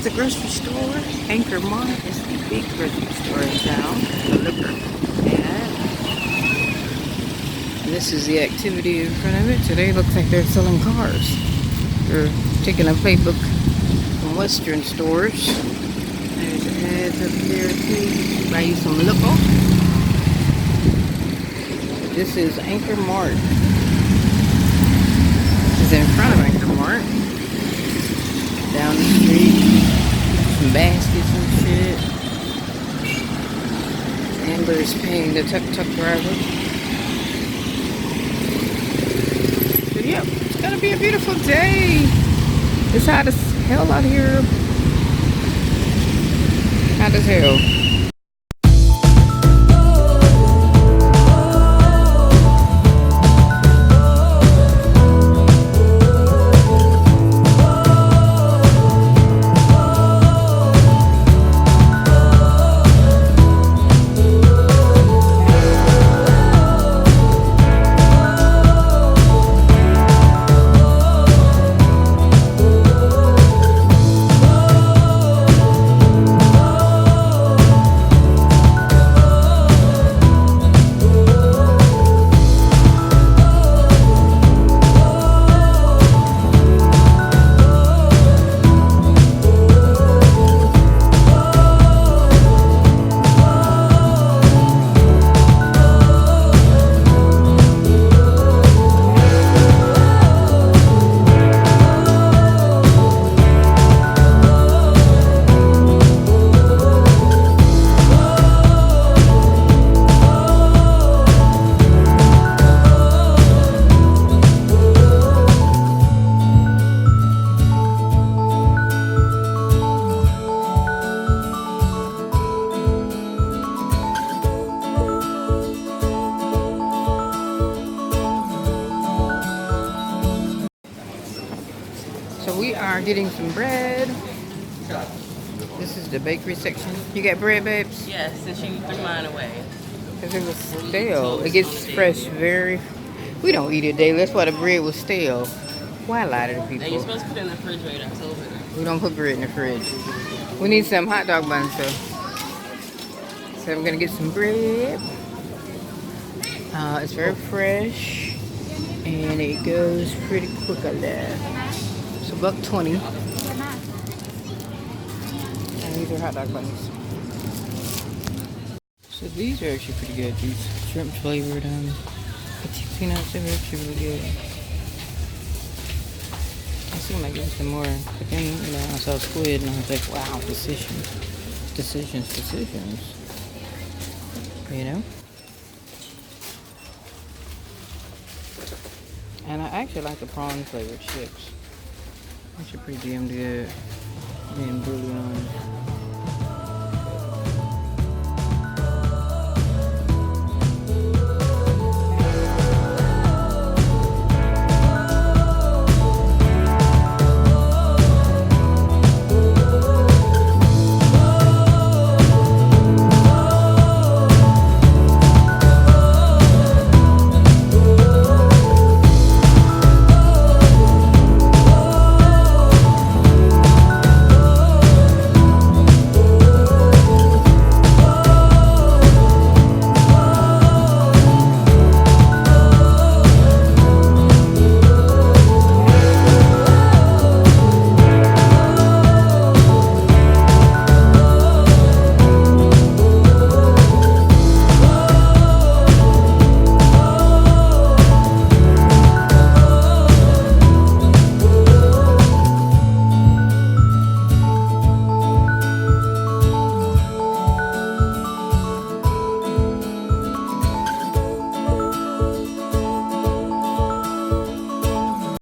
the grocery store. Angkor Market is the big grocery store in town. So look at. And this is the activity in front of it. Today looks like they're selling cars. They're taking a playbook from Western stores. There's ads up there too. Buy you some local. This is Angkor Market. This is in front of Angkor Market. Down the street. Some baskets and shit. Amber is paying the tuk-tuk driver. But yeah, it's gonna be a beautiful day. It's hot as hell out here. Hot as hell. So we are getting some bread. This is the bakery section. You got bread, babes? Yes, since you threw mine away. Because it was stale. It gets fresh very... We don't eat it daily. That's why the bread was stale. Why lie to the Now you're people? supposed to put it in the refrigerator. I told her. We don't put bread in the fridge. We need some hot dog buns, so I'm going to get some bread. It's very fresh. And it goes pretty quick on there. It's $1.20. And these are hot dog buns. So these are actually pretty good. These shrimp flavored peanuts, they're actually really good. I seem like getting some more. But then, you know, I saw squid and I was like, wow, decisions. You know? And I actually like the prawn flavored chips. Those are pretty damn good. And bouillon.